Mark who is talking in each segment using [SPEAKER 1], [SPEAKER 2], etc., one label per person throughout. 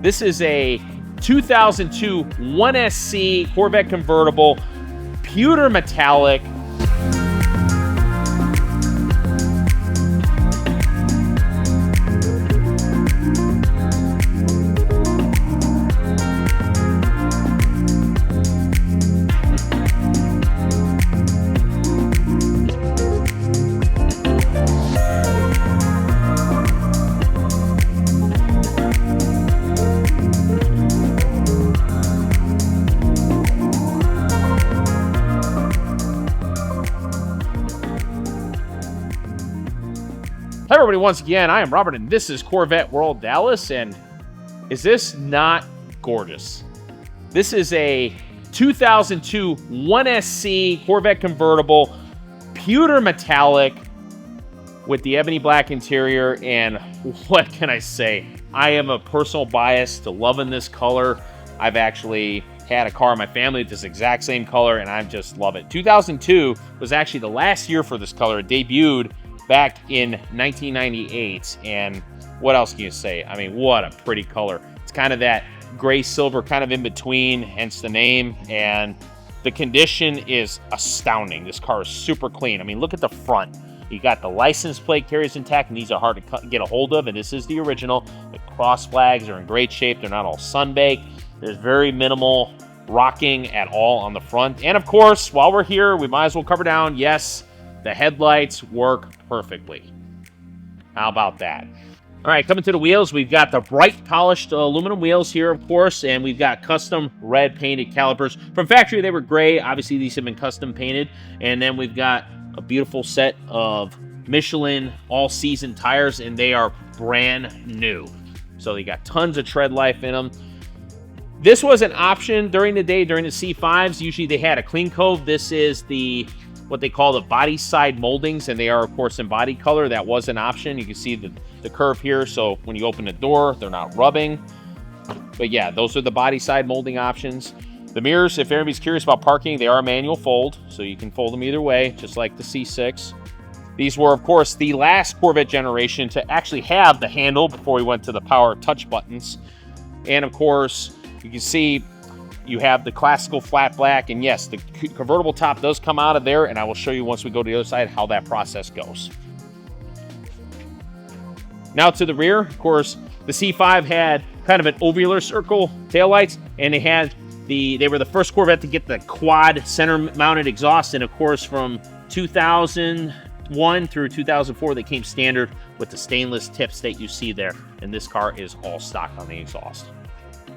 [SPEAKER 1] This is a 2002 1SC Corvette convertible, pewter metallic. Hi everybody, once again, I am Robert and this is Corvette World Dallas, and is this not gorgeous? This is a 2002 1SC Corvette convertible, pewter metallic with the ebony black interior, and what can I say? I am a personal bias to loving this color. I've actually had a car in my family with this exact same color, and I just love it. 2002 was actually the last year for this color. It debuted back in 1998, and what else can you say? I mean, what a pretty color. It's kind of that gray silver, kind of in between, hence the name, and the condition is astounding. This car is super clean. I mean, look at the front. You got the license plate carries intact, and these are hard to get a hold of, and this is the original. The cross flags are in great shape. They're not all sun-baked. There's very minimal rocking at all on the front. And of course, while we're here, we might as well cover down, yes, the headlights work perfectly. How about that? All right, coming to the wheels, we've got the bright polished aluminum wheels here, of course, and we've got custom red painted calipers. From factory, they were gray. Obviously, these have been custom painted. And then we've got a beautiful set of Michelin all-season tires, and they are brand new. So they got tons of tread life in them. This was an option during the day, during the C5s. Usually they had a clean coat. This is what they call the body side moldings, and they are of course in body color. That was an option. You can see the curve here, so when you open the door, they're not rubbing. But yeah, those are the body side molding options. The mirrors, if anybody's curious about parking, they are manual fold, so you can fold them either way, just like the C6. These were, of course, the last Corvette generation to actually have the handle before we went to the power touch buttons. And of course, you can see you have the classical flat black, and yes, the convertible top does come out of there, and I will show you once we go to the other side how that process goes. Now to the rear, of course, the C5 had kind of an ovular circle taillights, and they were the first Corvette to get the quad center mounted exhaust, and of course from 2001 through 2004 they came standard with the stainless tips that you see there, and this car is all stock on the exhaust.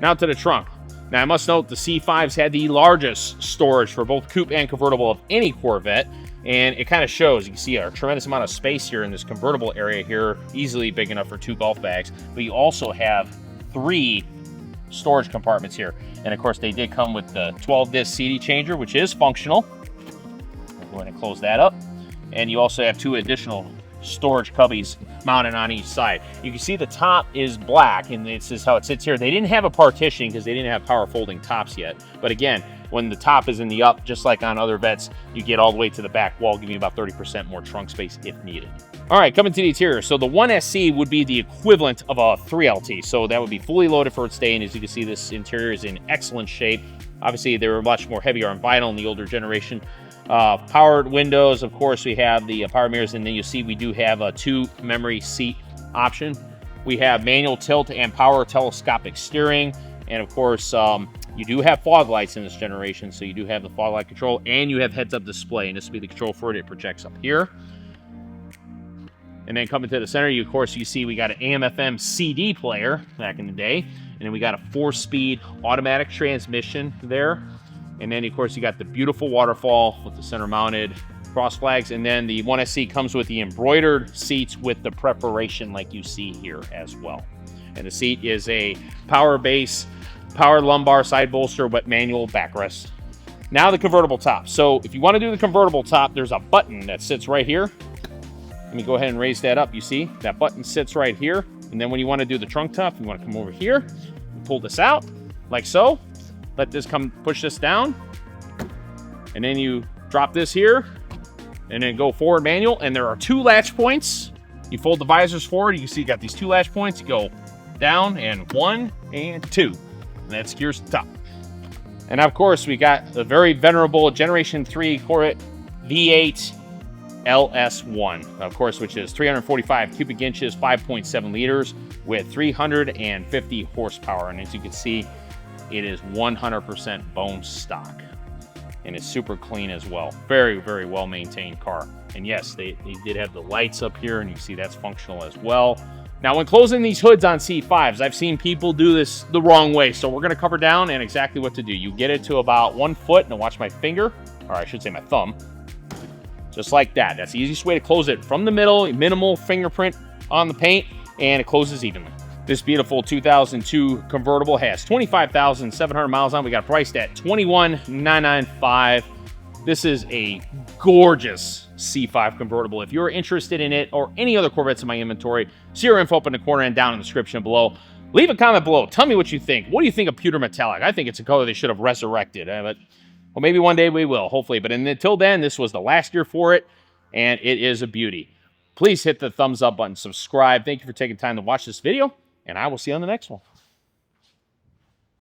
[SPEAKER 1] Now to the trunk. Now, I must note the C5s had the largest storage for both coupe and convertible of any Corvette, and it kind of shows. You can see a tremendous amount of space here in this convertible area here, easily big enough for 2 golf bags, but you also have 3 storage compartments here. And of course, they did come with the 12-disc CD changer, which is functional. I'll go ahead and close that up. And you also have 2 additional storage cubbies mounted on each side. You can see the top is black, and this is how it sits here. They didn't have a partition because they didn't have power folding tops yet. But again, when the top is in the up, just like on other Vettes, you get all the way to the back wall, giving you about 30% more trunk space if needed. All right, coming to the interior. So the 1SC would be the equivalent of a 3LT. So that would be fully loaded for its day, and as you can see, this interior is in excellent shape. Obviously, they were much more heavier on vinyl in the older generation. Powered windows, of course, we have the power mirrors, and then you see we do have a 2 memory seat option. We have manual tilt and power telescopic steering, and of course you do have fog lights in this generation, so you do have the fog light control, and you have heads-up display, and this will be the control for it. It projects up here. And then coming to the center, of course, you see we got an AM/FM CD player back in the day, and then we got a 4-speed automatic transmission there. And then, of course, you got the beautiful waterfall with the center-mounted cross flags. And then the 1SC comes with the embroidered seats with the preparation like you see here as well. And the seat is a power base, power lumbar side bolster with manual backrest. Now the convertible top. So if you want to do the convertible top, there's a button that sits right here. Let me go ahead and raise that up. You see that button sits right here. And then when you want to do the trunk top, you want to come over here, pull this out like so. Let this push this down, and then you drop this here, and then go forward manual, and there are 2 latch points. You fold the visors forward, you can see you got these 2 latch points. You go down, and 1 and 2. And that secures the top. And of course, we got the very venerable Generation 3 Corvette V8 LS1, of course, which is 345 cubic inches, 5.7 liters with 350 horsepower. And as you can see, it is 100% bone stock. And it's super clean as well. Very, very well maintained car. And yes, they did have the lights up here, and you see that's functional as well. Now, when closing these hoods on C5s, I've seen people do this the wrong way. So we're going to cover down and exactly what to do. You get it to about 1 foot, and watch my finger, or I should say my thumb. Just like that. That's the easiest way to close it from the middle, minimal fingerprint on the paint, and it closes evenly. This beautiful 2002 convertible has 25,700 miles on. We got it priced at $21,995. This is a gorgeous C5 convertible. If you're interested in it or any other Corvettes in my inventory, see your info up in the corner and down in the description below. Leave a comment below. Tell me what you think. What do you think of Pewter Metallic? I think it's a color they should have resurrected. But well, maybe one day we will, hopefully. But until then, this was the last year for it, and it is a beauty. Please hit the thumbs up button, subscribe. Thank you for taking time to watch this video, and I will see you on the next one.